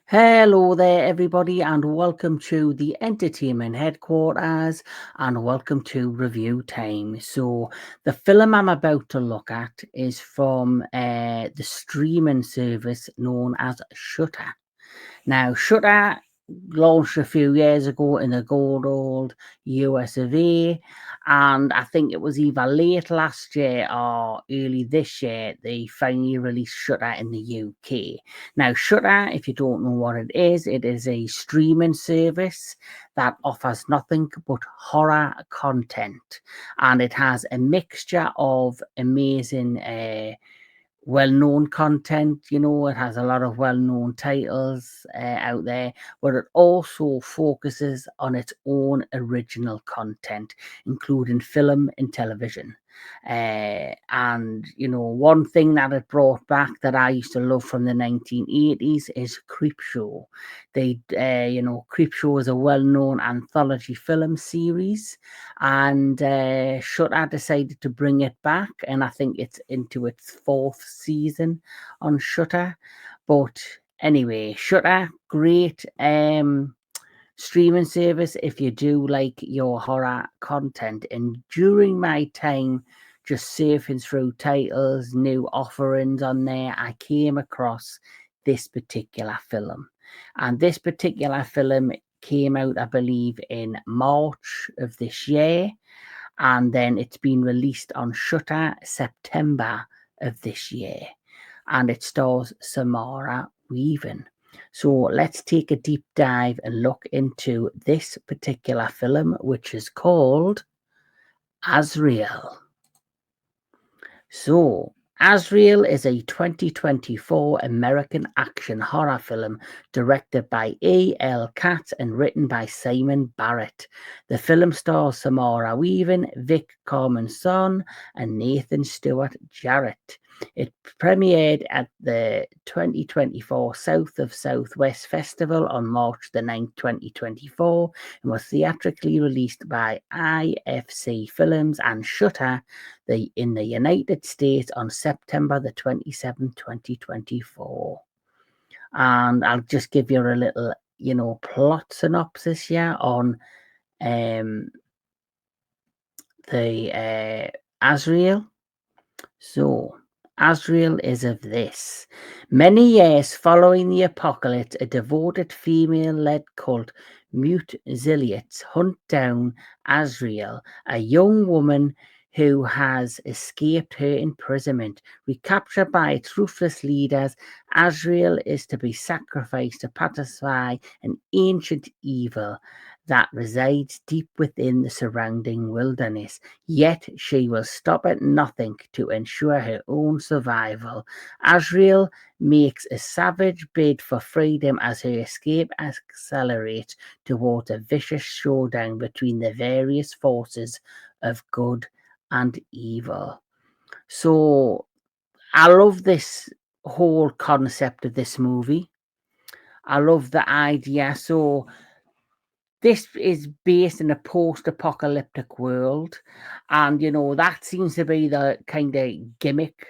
Hello there, everybody, and welcome to the entertainment headquarters and welcome to review time. So, the film I'm about to look at is from the streaming service known as Shudder. Now, Shudder launched a few years ago in the good old US of A, and I think it was either late last year or early this year they finally released Shudder in the UK. Now, Shudder, if you don't know what it is a streaming service that offers nothing but horror content, and it has a mixture of amazing well-known content. It has a lot of well-known titles out there, but it also focuses on its own original content, including film and television. And one thing that it brought back that I used to love from the 1980s is Creepshow. Creepshow is a well-known anthology film series, and Shudder decided to bring it back, and I think it's into its fourth season on Shudder. But anyway, Shudder, great streaming service if you do like your horror content. And during my time just surfing through titles, new offerings on there, I came across this particular film. And this particular film came out, I believe, in March of this year, and then it's been released on Shudder September of this year, and it stars Samara Weaving. So let's take a deep dive and look into this particular film, which is called Azrael. So, Azrael is a 2024 American action horror film directed by E.L Katz and written by Simon Barrett. The film stars Samara Weaving, Vic Carmen Sonne, and Nathan Stewart-Jarrett. It premiered at the 2024 South of Southwest Festival on March the 9th, 2024, and was theatrically released by IFC Films and Shudder in the United States on September the 27th, 2024. And I'll just give you a little, plot synopsis here on the Azrael. So, Azrael is of this. Many years following the apocalypse, a devoted female-led cult, Mute Zilliats, hunt down Azrael, a young woman who has escaped her imprisonment. Recaptured by its ruthless leaders, Azrael is to be sacrificed to pacify an ancient evil that resides deep within the surrounding wilderness. Yet she will stop at nothing to ensure her own survival. Azrael makes a savage bid for freedom as her escape accelerates towards a vicious showdown between the various forces of good and evil. So I love this whole concept of this movie. I love the idea. So this is based in a post-apocalyptic world, and that seems to be the kind of gimmick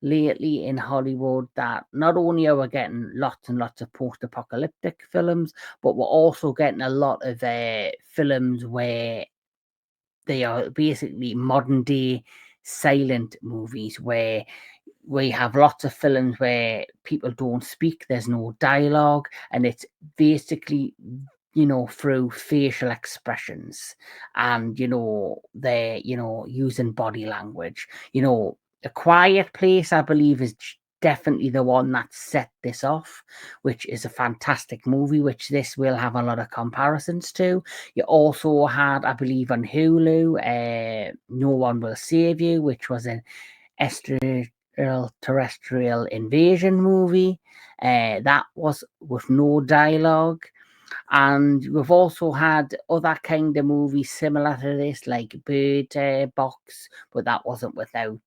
lately in Hollywood, that not only are we getting lots and lots of post-apocalyptic films, but we're also getting a lot of films where they are basically modern day silent movies, where we have lots of films where people don't speak, there's no dialogue, and it's basically through facial expressions, and they're using body language. A Quiet Place, I believe, is definitely the one that set this off, which is a fantastic movie, which this will have a lot of comparisons to. You also had, I believe, on Hulu, No One Will Save You, which was an extraterrestrial invasion movie. That was with no dialogue. And we've also had other kind of movies similar to this, like Bird Box, but that wasn't without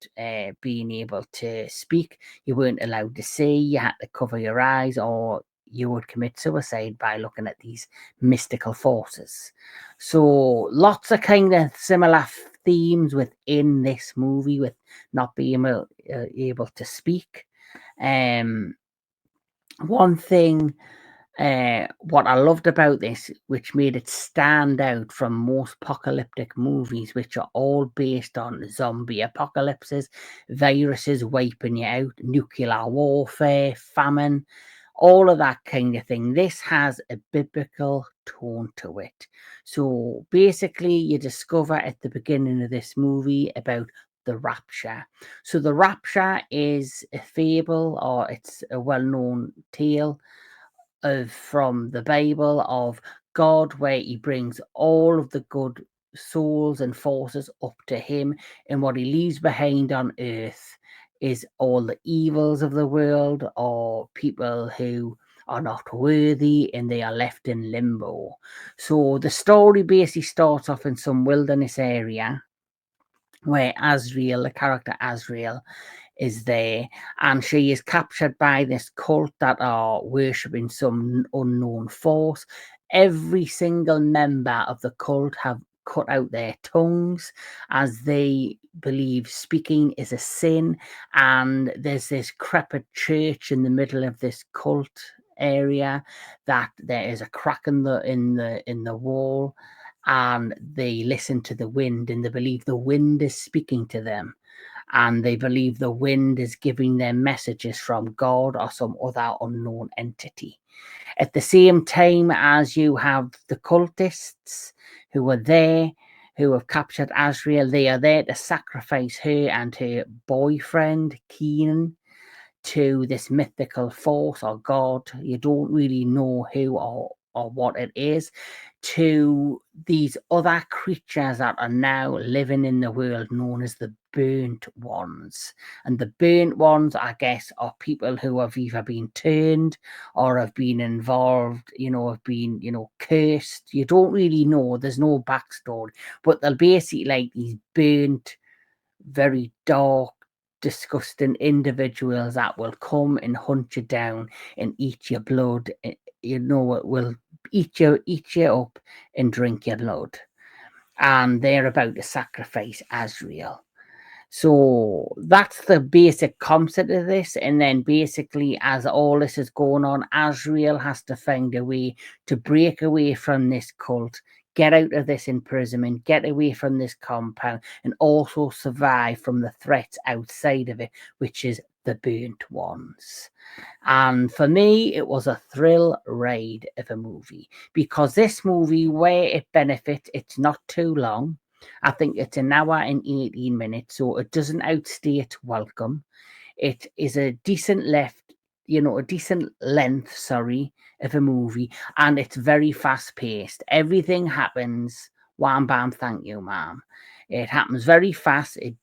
being able to speak. You weren't allowed to see, you had to cover your eyes, or you would commit suicide by looking at these mystical forces. So lots of kind of similar themes within this movie, with not being able to speak. One thing what I loved about this, which made it stand out from most apocalyptic movies, which are all based on zombie apocalypses, viruses wiping you out, nuclear warfare, famine, all of that kind of thing. This has a biblical tone to it. So basically, you discover at the beginning of this movie about the rapture. So the rapture is a fable, or it's a well-known tale from the Bible of God, where he brings all of the good souls and forces up to him, and what he leaves behind on earth is all the evils of the world, or people who are not worthy and they are left in limbo. So the story basically starts off in some wilderness area where Azrael, the character Azrael, is there, and she is captured by this cult that are worshipping some unknown force. Every single member of the cult have cut out their tongues, as they believe speaking is a sin. And there's this crepit church in the middle of this cult area, that there is a crack in the wall, and they listen to the wind, and they believe the wind is speaking to them, and they believe the wind is giving them messages from God or some other unknown entity. At the same time, as you have the cultists who are there, who have captured Azrael, they are there to sacrifice her and her boyfriend, Keenan, to this mythical force or god. You don't really know who or what it is, to these other creatures that are now living in the world known as the burnt ones. And the burnt ones, I guess, are people who have either been turned or have been involved, have been, cursed. You don't really know. There's no backstory, but they're basically like these burnt, very dark, disgusting individuals that will come and hunt you down and eat your blood. It will eat you up and drink your blood. And they're about to sacrifice Azrael. So that's the basic concept of this. And then basically, as all this is going on, Azrael has to find a way to break away from this cult, get out of this imprisonment, get away from this compound, and also survive from the threats outside of it, which is the burnt ones. And for me, it was a thrill ride of a movie, because this movie, where it benefits, it's not too long. I think it's an hour and 18 minutes, so it doesn't outstay its welcome. It is a decent a decent length, sorry, of a movie, and it's very fast paced. Everything happens, wham bam, thank you, ma'am. It happens very fast. It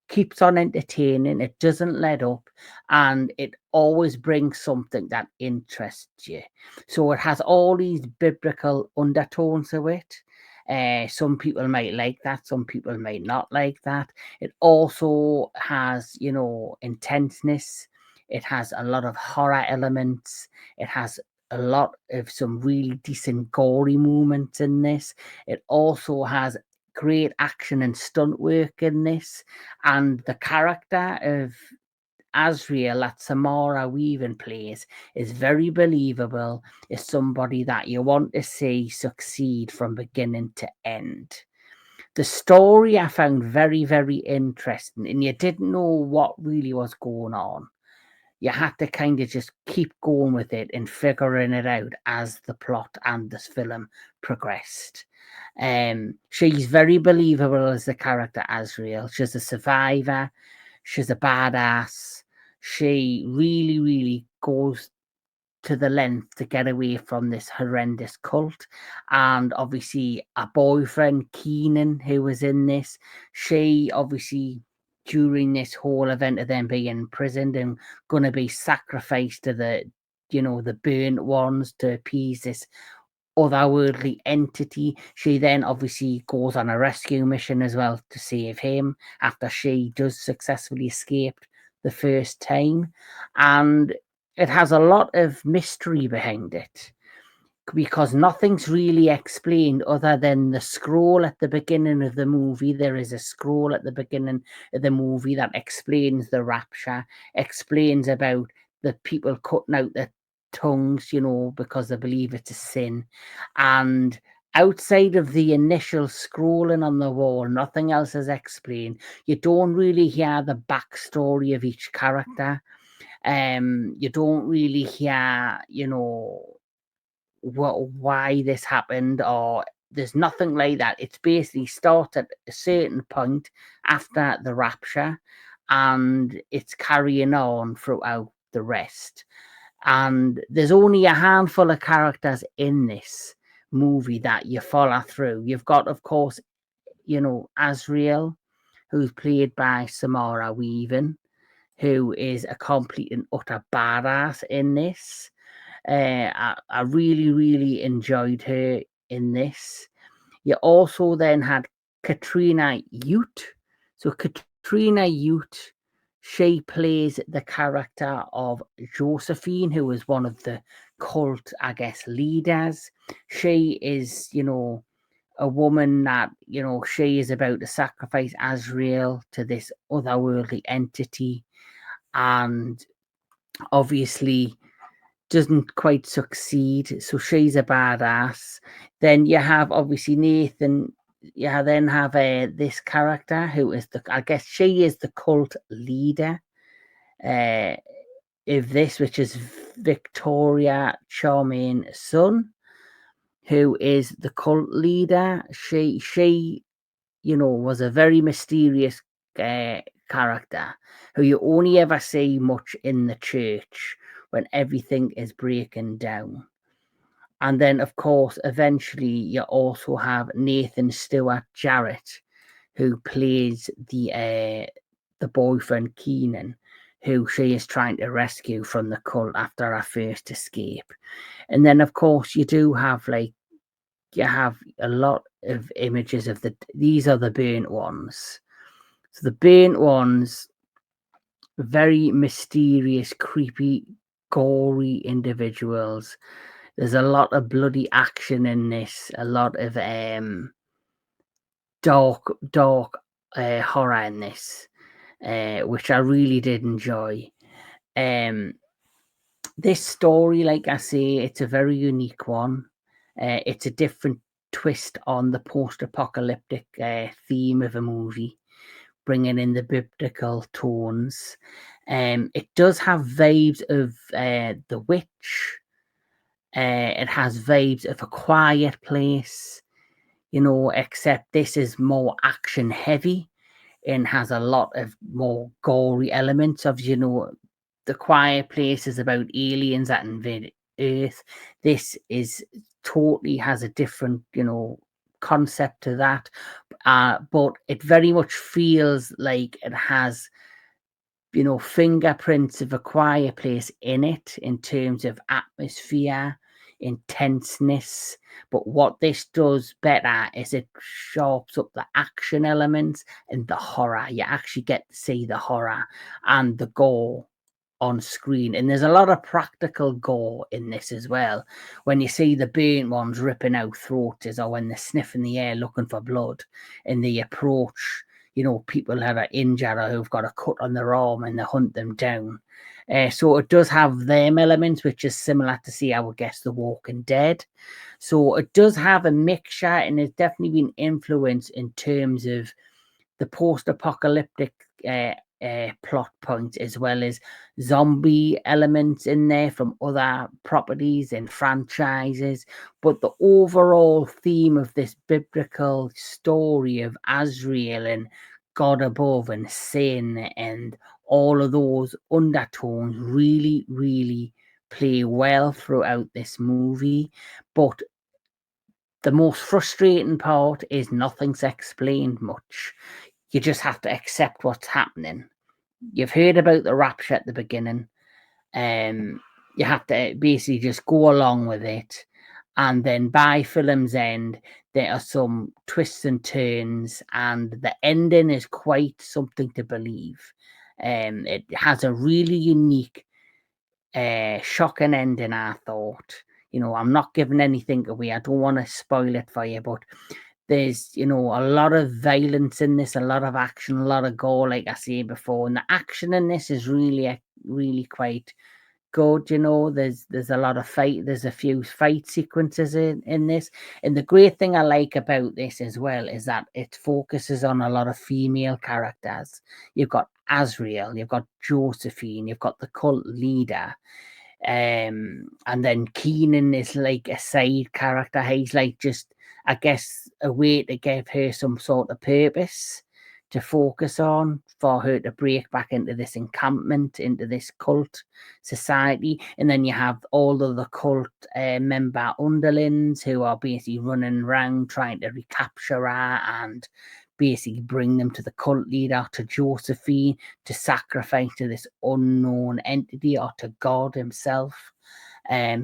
keeps on entertaining, it doesn't let up, and it always brings something that interests you. So it has all these biblical undertones to it. Some people might like that, some people might not like that. It also has, intenseness. It has a lot of horror elements. It has a lot of some really decent gory moments in this. It also has great action and stunt work in this, and the character of Azrael that Samara Weaving plays is very believable. Is somebody that you want to see succeed from beginning to end. The story I found very, very interesting, and you didn't know what really was going on. You had to kind of just keep going with it and figuring it out as the plot and this film progressed. She's very believable as the character Azrael. She's a survivor. She's a badass. She really, really goes to the length to get away from this horrendous cult. And obviously, a boyfriend, Keenan, who was in this, she obviously, during this whole event of them being imprisoned and going to be sacrificed to the burnt ones to appease this otherworldly entity. She then obviously goes on a rescue mission as well to save him after she does successfully escape the first time. And it has a lot of mystery behind it because nothing's really explained other than the scroll at the beginning of the movie. There is a scroll at the beginning of the movie that explains the rapture, explains about the people cutting out their tongues, because they believe it's a sin. And outside of the initial scrolling on the wall, nothing else is explained. You don't really hear the backstory of each character. You don't really hear, why this happened, or there's nothing like that. It's basically started at a certain point after the rapture, and it's carrying on throughout the rest. And there's only a handful of characters in this movie that you follow through. You've got, of course, Azrael, who's played by Samara Weaving, who is a complete and utter badass in this. I really, really enjoyed her in this. You also then had Katariina Unt. So Katariina Unt, she plays the character of Josephine, who is one of the cult, I guess, leaders. She is, a woman that, she is about to sacrifice Azrael to this otherworldly entity. And obviously doesn't quite succeed, so she's a badass. Then you have obviously Nathan. You then have this character who is I guess she is the cult leader of this, which is Vic Carmen Sonne, who is the cult leader. She was a very mysterious character who you only ever see much in the church when everything is breaking down. And then, of course, eventually you also have Nathan Stewart-Jarrett, who plays the boyfriend Keenan, who she is trying to rescue from the cult after her first escape. And then, of course, you have a lot of images of these are the burnt ones. So the burnt ones, very mysterious, creepy, gory individuals. There's a lot of bloody action in this, a lot of dark horror in this, which I really did enjoy. This story, like I say, it's a very unique one. It's a different twist on the post-apocalyptic theme of a movie, bringing in the biblical tones. It does have vibes of The Witch. It has vibes of A Quiet Place, except this is more action heavy and has a lot of more gory elements of, The Quiet Place is about aliens that invade Earth. This is totally has a different, concept to that. But it very much feels like it has, fingerprints of A Quiet Place in it in terms of atmosphere, intenseness. But what this does better is it sharps up the action elements and the horror. You actually get to see the horror and the gore on screen. And there's a lot of practical gore in this as well. When you see the burnt ones ripping out throats, or when they're sniffing the air looking for blood, and they approach, people that are injured or who've got a cut on their arm, and they hunt them down. So it does have them elements, which is similar to, see, I would guess, The Walking Dead. So it does have a mixture, and it's definitely been influenced in terms of the post-apocalyptic plot point, as well as zombie elements in there from other properties and franchises. But the overall theme of this biblical story of Azrael and God above and sin and all of those undertones really, really play well throughout this movie. But the most frustrating part is nothing's explained much. You just have to accept what's happening. You've heard about the rapture at the beginning. You have to basically just go along with it. And then by film's end, there are some twists and turns, and the ending is quite something to believe. It has a really unique, shocking ending, I thought. I'm not giving anything away. I don't want to spoil it for you, but there's, a lot of violence in this, a lot of action, a lot of gore, like I said before. And the action in this is really, really quite good. There's a lot of fight. There's a few fight sequences in this. And the great thing I like about this as well is that it focuses on a lot of female characters. You've got Azrael, you've got Josephine, you've got the cult leader. And then Keenan is like a side character. He's like just, I guess, a way to give her some sort of purpose to focus on, for her to break back into this encampment, into this cult society. And then you have all of the cult member underlings who are basically running around trying to recapture her and basically bring them to the cult leader, to Josephine, to sacrifice to this unknown entity or to God himself.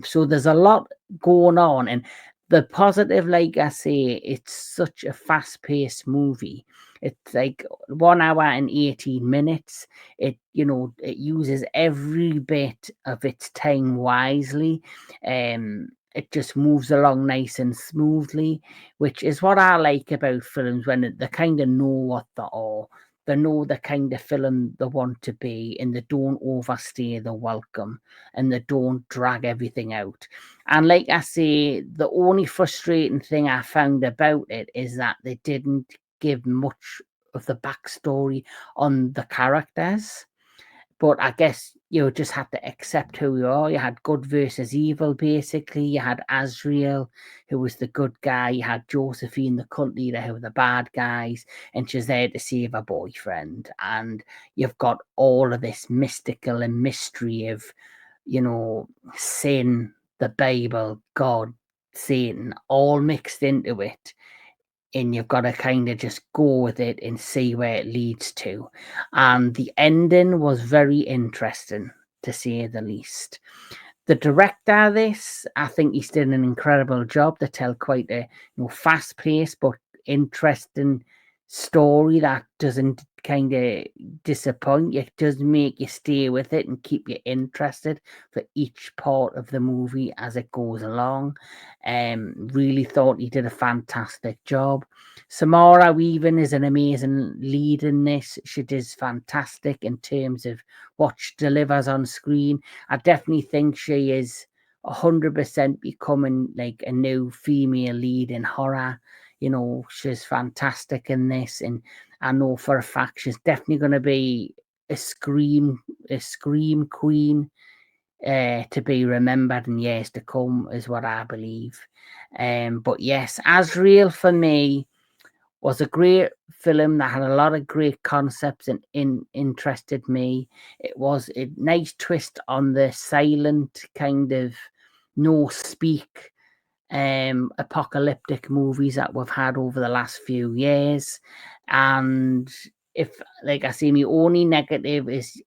So there's a lot going on, and the positive, like I say, it's such a fast-paced movie. It's like 1 hour and 18 minutes. It uses every bit of its time wisely. It just moves along nice and smoothly, which is what I like about films, when they kind of know what they are. They know the kind of film they want to be, and they don't overstay the welcome, and they don't drag everything out. And like I say, the only frustrating thing I found about it is that they didn't give much of the backstory on the characters. But I guess you just had to accept who you are. You had good versus evil, basically. You had Azrael, who was the good guy. You had Josephine, the cult leader, who were the bad guys. And she's there to save her boyfriend. And you've got all of this mystical and mystery of, sin, the Bible, God, Satan, all mixed into it. And you've got to kind of just go with it and see where it leads to. And the ending was very interesting, to say the least. The director of this, I think he's done an incredible job to tell quite a fast-paced but interesting story that doesn't kind of disappoint. It does make you stay with it and keep you interested for each part of the movie as it goes along. Really thought he did a fantastic job. Samara Weaving is an amazing lead in this. She does fantastic in terms of what she delivers on screen. I definitely think she is 100% becoming like a new female lead in horror. She's fantastic in this, and I know for a fact she's definitely going to be a scream queen, to be remembered in years to come, is what I believe. But yes, Azrael for me was a great film that had a lot of great concepts and interested me. It was a nice twist on the silent kind of no speak apocalyptic movies that we've had over the last few years. And if, like I say, my only negative is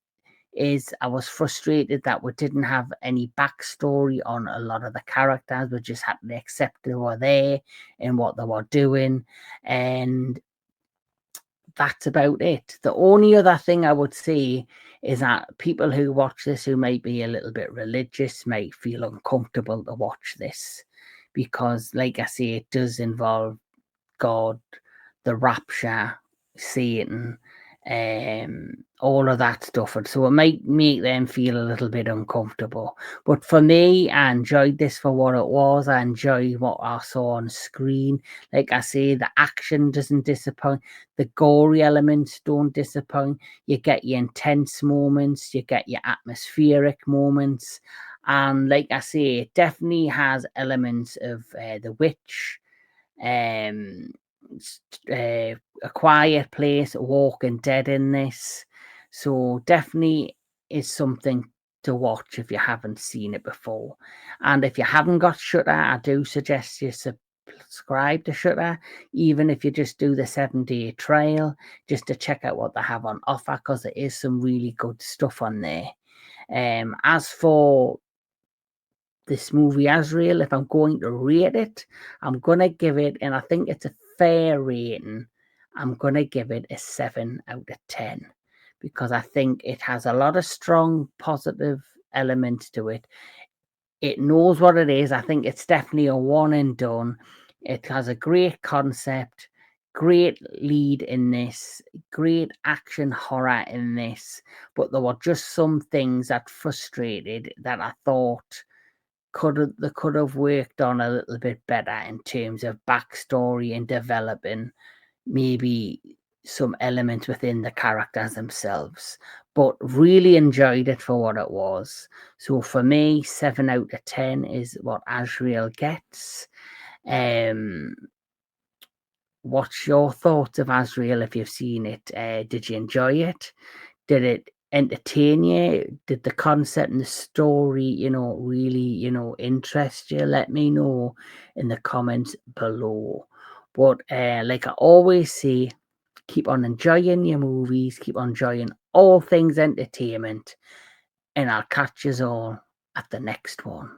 I was frustrated that we didn't have any backstory on a lot of the characters. We just had to accept they were there and what they were doing. And that's about it. The only other thing I would say is that people who watch this, who might be a little bit religious, might feel uncomfortable to watch this, because, like I say, it does involve God, the rapture, Satan, all of that stuff. And so it might make them feel a little bit uncomfortable. But for me, I enjoyed this for what it was. I enjoyed what I saw on screen. Like I say, the action doesn't disappoint. The gory elements don't disappoint. You get your intense moments. You get your atmospheric moments. And like I say, it definitely has elements of The Witch, um, A Quiet Place, Walking Dead in this. So definitely is something to watch if you haven't seen it before. And if you haven't got Shutter, I do suggest you subscribe to Shutter, even if you just do the 7-day trial, just to check out what they have on offer, because there is some really good stuff on there. As for this movie Azrael, if I'm going to rate it, I'm going to give it, and I think it's a fair rating, I'm going to give it a 7 out of 10 because I think it has a lot of strong positive elements to it. It knows what it is. I think it's definitely a one and done. It has a great concept, great lead in this, great action horror in this, but there were just some things that frustrated that I thought they could have worked on a little bit better in terms of backstory and developing maybe some elements within the characters themselves, but really enjoyed it for what it was. So for me, 7 out of 10 is what Azrael gets. What's your thoughts of Azrael if you've seen it? Did you enjoy it? Did it entertain you? Did the concept and the story, really, interest you? Let me know in the comments below. But like I always say, keep on enjoying your movies, keep on enjoying all things entertainment, and I'll catch you all at the next one.